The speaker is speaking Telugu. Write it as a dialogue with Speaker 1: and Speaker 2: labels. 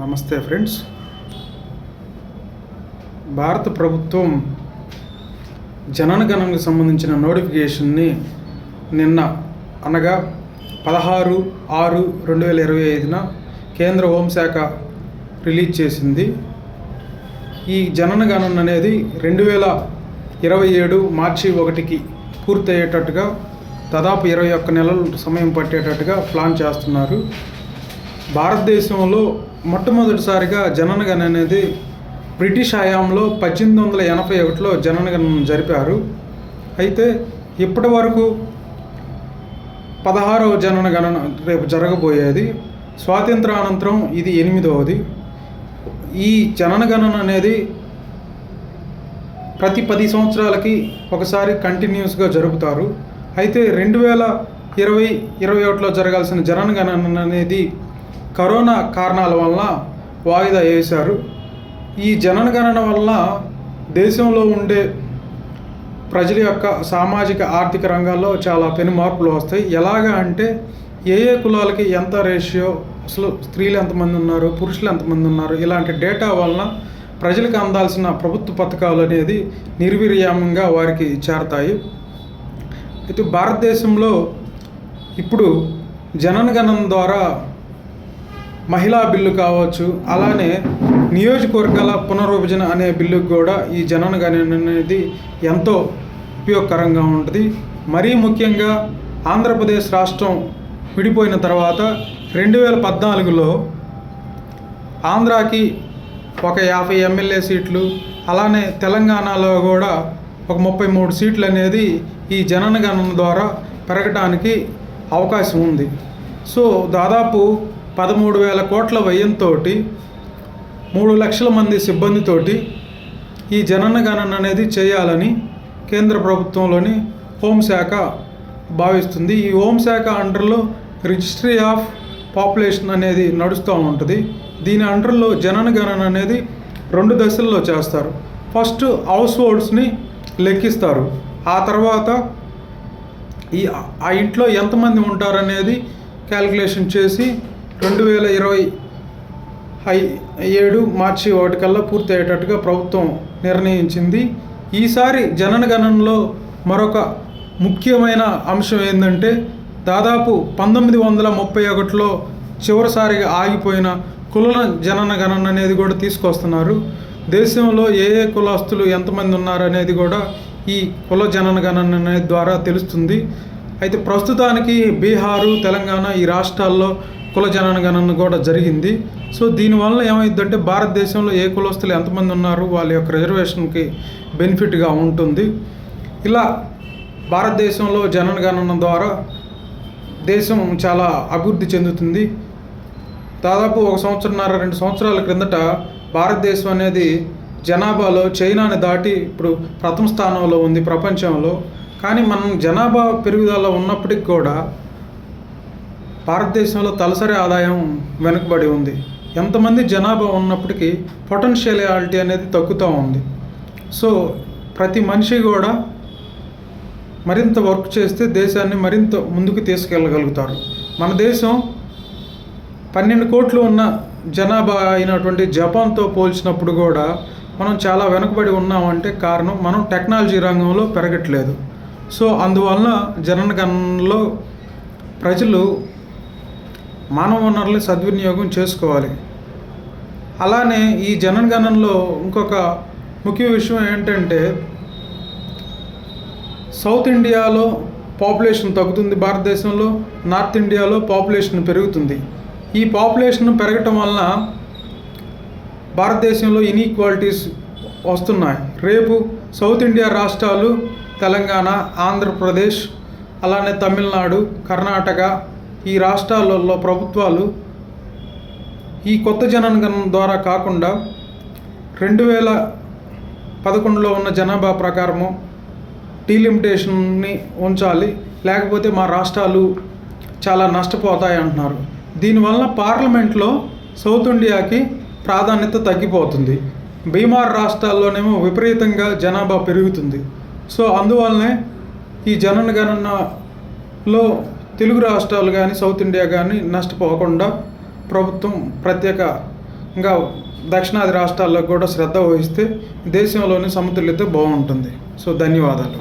Speaker 1: నమస్తే ఫ్రెండ్స్. భారత ప్రభుత్వం జననగణనకు సంబంధించిన నోటిఫికేషన్ని నిన్న అనగా 16/6/2025న కేంద్ర హోంశాఖ రిలీజ్ చేసింది. ఈ జననగణన అనేది 2027 మార్చి 1కి పూర్తయ్యేటట్టుగా దాదాపు 21 నెలల సమయం పట్టేటట్టుగా ప్లాన్ చేస్తున్నారు. భారతదేశంలో మొట్టమొదటిసారిగా జననగణన అనేది బ్రిటిష్ హయాంలో 1881లో జననగణన జరిపారు. అయితే ఇప్పటి వరకు 16వ జననగణన రేపు జరగబోయేది. స్వాతంత్రానంతరం ఇది 8వది. ఈ జననగణన అనేది ప్రతి 10 సంవత్సరాలకి ఒకసారి కంటిన్యూస్గా జరుపుతారు. అయితే 2020-21లో జరగాల్సిన జననగణన అనేది కరోనా కారణాల వలన వాయిదా వేశారు. ఈ జననగణన వలన దేశంలో ఉండే ప్రజల యొక్క సామాజిక ఆర్థిక రంగాల్లో చాలా పెను మార్పులు వస్తాయి. ఎలాగా అంటే ఏ కులాలకి ఎంత రేషియో, అసలు స్త్రీలు ఎంతమంది ఉన్నారు, పురుషులు ఎంతమంది ఉన్నారు, ఇలాంటి డేటా వలన ప్రజలకు అందాల్సిన ప్రభుత్వ పథకాలు అనేది నిర్వీర్యంగా వారికి చేరతాయి. అయితే భారతదేశంలో ఇప్పుడు జననగణన ద్వారా మహిళా బిల్లు కావచ్చు, అలానే నియోజకవర్గాల పునర్విభజన అనే బిల్లుకు కూడా ఈ జననగణన అనేది ఎంతో ఉపయోగకరంగా ఉంటుంది. మరీ ముఖ్యంగా ఆంధ్రప్రదేశ్ రాష్ట్రం విడిపోయిన తర్వాత 2014లో ఆంధ్రాకి ఒక 50 ఎమ్మెల్యే సీట్లు, అలానే తెలంగాణలో కూడా ఒక 33 సీట్లు అనేది ఈ జననగణన ద్వారా పెరగడానికి అవకాశం ఉంది. సో దాదాపు 13,000 కోట్ల వ్యయంతో 3 లక్షల మంది సిబ్బందితోటి ఈ జననగణన అనేది చేయాలని కేంద్ర ప్రభుత్వంలోని హోంశాఖ భావిస్తుంది. ఈ హోంశాఖ అండర్లో రిజిస్ట్రీ ఆఫ్ పాపులేషన్ అనేది నడుస్తూ ఉంటుంది. దీని అండర్లో జననగణన అనేది 2 దశల్లో చేస్తారు. ఫస్ట్ హౌస్ హోల్డ్స్ని లెక్కిస్తారు. ఆ తర్వాత ఆ ఇంట్లో ఎంతమంది ఉంటారనేది క్యాలిక్యులేషన్ చేసి 2027 మార్చి 1 కల్లా పూర్తి అయ్యేటట్టుగా ప్రభుత్వం నిర్ణయించింది. ఈసారి జననగణనలో మరొక ముఖ్యమైన అంశం ఏంటంటే దాదాపు 1931లో చివరిసారిగా ఆగిపోయిన కుల జననగణన అనేది కూడా తీసుకొస్తున్నారు. దేశంలో ఏ కులస్తులు ఎంతమంది ఉన్నారనేది కూడా ఈ కుల జననగణన అనేది ద్వారా తెలుస్తుంది. అయితే ప్రస్తుతానికి బీహారు, తెలంగాణ ఈ రాష్ట్రాల్లో కుల జననగణన కూడా జరిగింది. సో దీనివల్ల ఏమైందంటే భారతదేశంలో ఏ కులస్తులు ఎంతమంది ఉన్నారు, వాళ్ళ యొక్క రిజర్వేషన్కి బెనిఫిట్గా ఉంటుంది. ఇలా భారతదేశంలో జననగణన ద్వారా దేశం చాలా అభివృద్ధి చెందుతుంది. దాదాపు 1 సంవత్సరంన్నర 2 సంవత్సరాల క్రిందట భారతదేశం అనేది జనాభాలో చైనాని దాటి ఇప్పుడు ప్రథమ స్థానంలో ఉంది ప్రపంచంలో. కానీ మనం జనాభా పెరుగుదల ఉన్నప్పటికీ కూడా భారతదేశంలో తలసరి ఆదాయం వెనుకబడి ఉంది. ఎంతమంది జనాభా ఉన్నప్పటికీ పొటెన్షియాలిటీ అనేది తగ్గుతూ ఉంది. సో ప్రతి మనిషి కూడా మరింత వర్క్ చేస్తే దేశాన్ని మరింత ముందుకు తీసుకెళ్ళగలుగుతారు. మన దేశం 12 కోట్లు ఉన్న జనాభా అయినటువంటి జపాన్తో పోల్చినప్పుడు కూడా మనం చాలా వెనుకబడి ఉన్నామంటే కారణం మనం టెక్నాలజీ రంగంలో పెరగట్లేదు. సో అందువలన జననగణనలో ప్రజలు మానవ వనరుల్ని సద్వినియోగం చేసుకోవాలి. అలానే ఈ జననగణనలో ఇంకొక ముఖ్య విషయం ఏంటంటే సౌత్ ఇండియాలో పాపులేషన్ తగ్గుతుంది భారతదేశంలో, నార్త్ ఇండియాలో పాపులేషన్ పెరుగుతుంది. ఈ పాపులేషన్ పెరగటం వలన భారతదేశంలో ఇన్ఈక్వాలిటీస్ వస్తున్నాయి. రేపు సౌత్ ఇండియా రాష్ట్రాలు తెలంగాణ, ఆంధ్రప్రదేశ్, అలానే తమిళనాడు, కర్ణాటక ఈ రాష్ట్రాలలో ప్రభుత్వాలు ఈ కొత్త జననగణన ద్వారా కాకుండా 2011లో ఉన్న జనాభా ప్రకారము డీలిమిటేషన్ని ఉంచాలి, లేకపోతే మా రాష్ట్రాలు చాలా నష్టపోతాయి అంటున్నారు. దీనివల్ల పార్లమెంట్లో సౌత్ ఇండియాకి ప్రాధాన్యత తగ్గిపోతుంది. బీమార్ రాష్ట్రాల్లోనేమో విపరీతంగా జనాభా పెరుగుతుంది. సో అందువల్లనే ఈ జననగణనలో తెలుగు రాష్ట్రాలు కానీ సౌత్ ఇండియా కానీ నష్టపోకుండా ప్రభుత్వం ప్రత్యేక ఇంకా దక్షిణాది రాష్ట్రాల్లో కూడా శ్రద్ధ వహిస్తే దేశంలోని సమతుల్యత బాగుంటుంది. సో ధన్యవాదాలు.